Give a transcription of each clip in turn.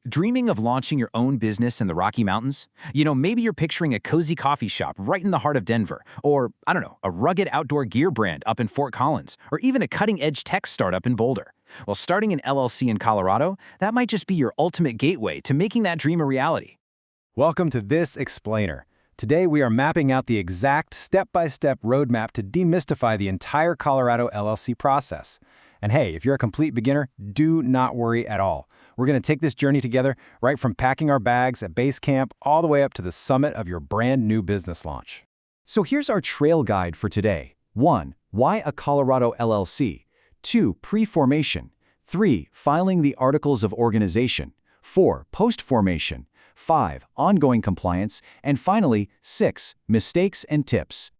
Dreaming of launching your own business in the Rocky Mountains? Maybe you're picturing a cozy coffee shop right in the heart of Denver, or, I don't know, a rugged outdoor gear brand up in Fort Collins, or even a cutting-edge tech startup in Boulder. Well, starting an LLC in Colorado, that might just be your ultimate gateway to making that dream a reality. Welcome to This Explainer. Today we are mapping out the exact step-by-step roadmap to demystify the entire Colorado LLC process. And hey, if you're a complete beginner, do not worry at all. We're going to take this journey together, right from packing our bags at base camp all the way up to the summit of your brand new business launch. So here's our trail guide for today. 1. Why a Colorado LLC? 2. Pre-formation. 3. Filing the articles of organization. 4. Post-formation. 5. Ongoing compliance. And finally, 6. Mistakes and tips.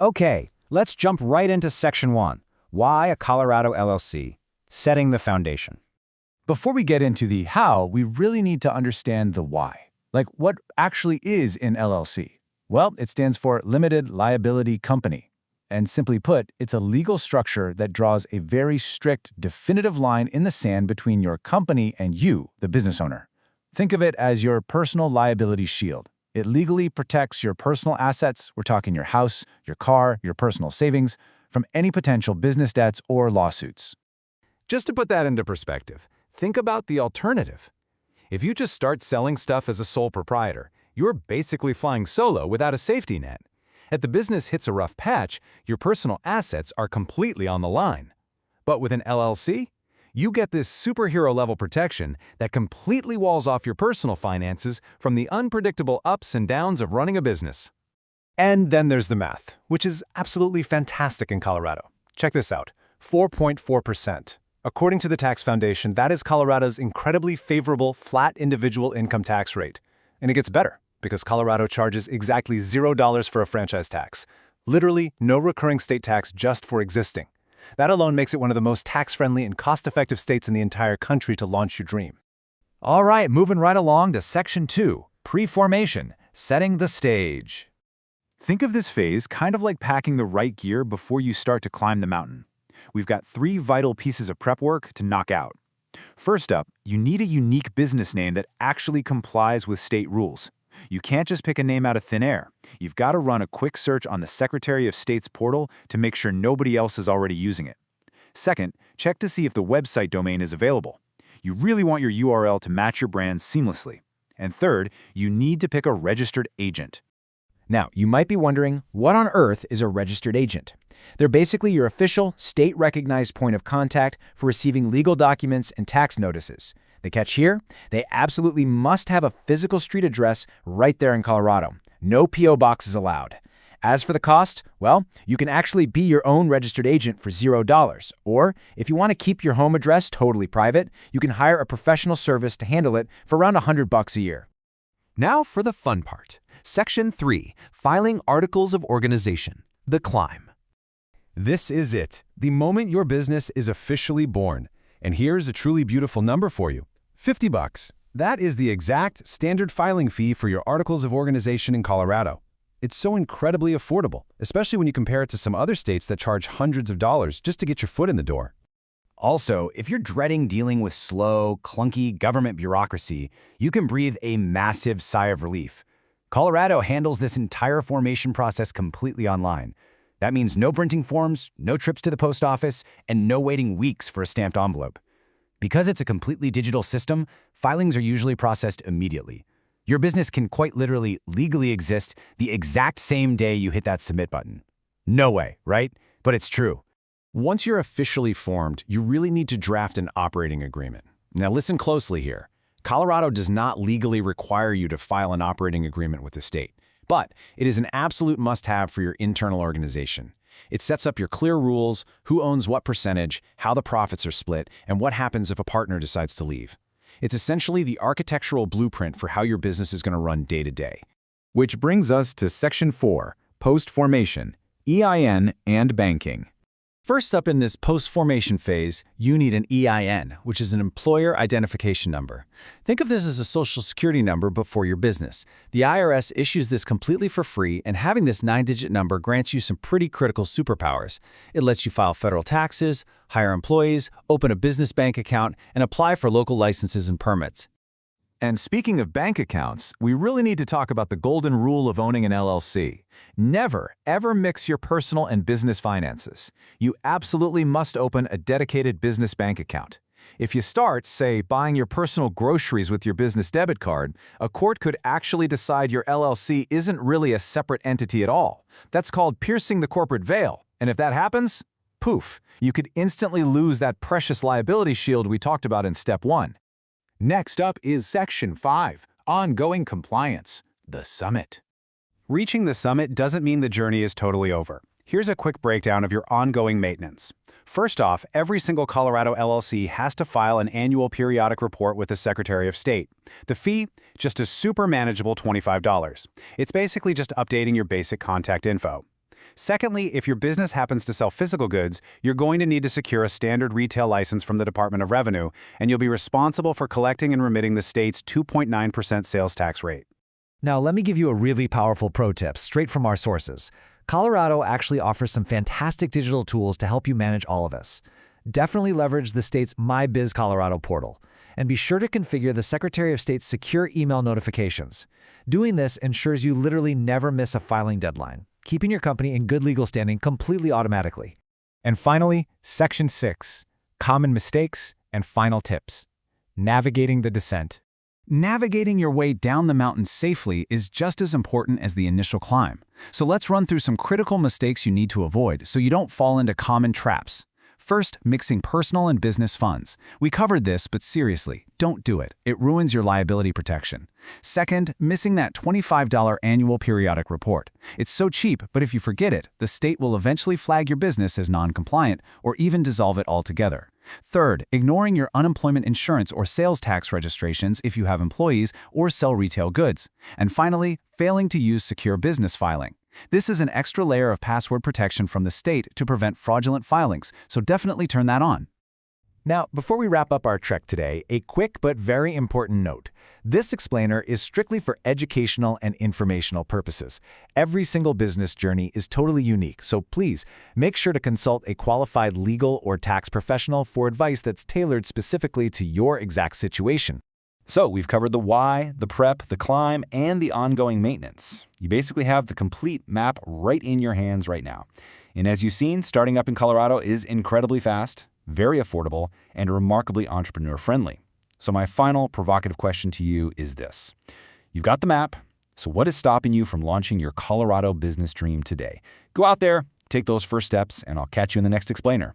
Okay, let's jump right into Section 1. Why a Colorado LLC? Setting the foundation. Before we get into the how, we really need to understand the why. Like, what actually is an LLC? Well, it stands for Limited Liability Company. And simply put, it's a legal structure that draws a very strict, definitive line in the sand between your company and you, the business owner. Think of it as your personal liability shield. It legally protects your personal assets, we're talking your house, your car, your personal savings, from any potential business debts or lawsuits. Just to put that into perspective, think about the alternative. If you just start selling stuff as a sole proprietor, you're basically flying solo without a safety net. If the business hits a rough patch, your personal assets are completely on the line. But with an LLC, you get this superhero-level protection that completely walls off your personal finances from the unpredictable ups and downs of running a business. And then there's the math, which is absolutely fantastic in Colorado. Check this out, 4.4%. According to the Tax Foundation, that is Colorado's incredibly favorable flat individual income tax rate. And it gets better, because Colorado charges exactly $0 for a franchise tax. Literally, no recurring state tax just for existing. That alone makes it one of the most tax-friendly and cost-effective states in the entire country to launch your dream. All right, moving right along to Section 2, Pre-formation, setting the stage. Think of this phase kind of like packing the right gear before you start to climb the mountain. We've got 3 vital pieces of prep work to knock out. First up, you need a unique business name that actually complies with state rules. You can't just pick a name out of thin air. You've got to run a quick search on the Secretary of State's portal to make sure nobody else is already using it. Second, check to see if the website domain is available. You really want your URL to match your brand seamlessly. And third, you need to pick a registered agent. Now, you might be wondering, what on earth is a registered agent? They're basically your official, state-recognized point of contact for receiving legal documents and tax notices. The catch here? They absolutely must have a physical street address right there in Colorado. No P.O. boxes allowed. As for the cost, well, you can actually be your own registered agent for $0. Or, if you want to keep your home address totally private, you can hire a professional service to handle it for around $100 a year. Now for the fun part. Section 3, Filing Articles of Organization, the climb. This is it, the moment your business is officially born. And here's a truly beautiful number for you, $50. That is the exact standard filing fee for your Articles of Organization in Colorado. It's so incredibly affordable, especially when you compare it to some other states that charge hundreds of dollars just to get your foot in the door. Also, if you're dreading dealing with slow, clunky government bureaucracy, you can breathe a massive sigh of relief. Colorado handles this entire formation process completely online. That means no printing forms, no trips to the post office, and no waiting weeks for a stamped envelope. Because it's a completely digital system, filings are usually processed immediately. Your business can quite literally legally exist the exact same day you hit that submit button. No way, right? But it's true. Once you're officially formed, you really need to draft an operating agreement. Now listen closely here. Colorado does not legally require you to file an operating agreement with the state, but it is an absolute must-have for your internal organization. It sets up your clear rules, who owns what percentage, how the profits are split, and what happens if a partner decides to leave. It's essentially the architectural blueprint for how your business is going to run day to day. Which brings us to Section 4, Post-formation, EIN and banking. First up in this post-formation phase, you need an EIN, which is an employer identification number. Think of this as a social security number but for your business. The IRS issues this completely for free, and having this 9-digit number grants you some pretty critical superpowers. It lets you file federal taxes, hire employees, open a business bank account, and apply for local licenses and permits. And speaking of bank accounts, we really need to talk about the golden rule of owning an LLC. Never, ever mix your personal and business finances. You absolutely must open a dedicated business bank account. If you start, say, buying your personal groceries with your business debit card, a court could actually decide your LLC isn't really a separate entity at all. That's called piercing the corporate veil. And if that happens, poof, you could instantly lose that precious liability shield we talked about in Step 1. Next up is Section 5, Ongoing Compliance, the Summit. Reaching the summit doesn't mean the journey is totally over. Here's a quick breakdown of your ongoing maintenance. First off, every single Colorado LLC has to file an annual periodic report with the Secretary of State. The fee? Just a super manageable $25. It's basically just updating your basic contact info. Secondly, if your business happens to sell physical goods, you're going to need to secure a standard retail license from the Department of Revenue, and you'll be responsible for collecting and remitting the state's 2.9% sales tax rate. Now, let me give you a really powerful pro tip straight from our sources. Colorado actually offers some fantastic digital tools to help you manage all of this. Definitely leverage the state's My Biz Colorado portal. And be sure to configure the Secretary of State's secure email notifications. Doing this ensures you literally never miss a filing deadline, keeping your company in good legal standing completely automatically. And finally, Section 6, Common Mistakes and Final Tips. Navigating the descent. Navigating your way down the mountain safely is just as important as the initial climb. So let's run through some critical mistakes you need to avoid so you don't fall into common traps. First, mixing personal and business funds. We covered this, but seriously, don't do it. It ruins your liability protection. Second, missing that $25 annual periodic report. It's so cheap, but if you forget it, the state will eventually flag your business as non-compliant or even dissolve it altogether. Third, ignoring your unemployment insurance or sales tax registrations if you have employees or sell retail goods. And finally, failing to use secure business filing. This is an extra layer of password protection from the state to prevent fraudulent filings, so definitely turn that on. Now, before we wrap up our trek today, a quick but very important note. This explainer is strictly for educational and informational purposes. Every single business journey is totally unique, so please make sure to consult a qualified legal or tax professional for advice that's tailored specifically to your exact situation. So we've covered the why, the prep, the climb, and the ongoing maintenance. You basically have the complete map right in your hands right now. And as you've seen, starting up in Colorado is incredibly fast, very affordable, and remarkably entrepreneur-friendly. So my final provocative question to you is this. You've got the map, so what is stopping you from launching your Colorado business dream today? Go out there, take those first steps, and I'll catch you in the next explainer.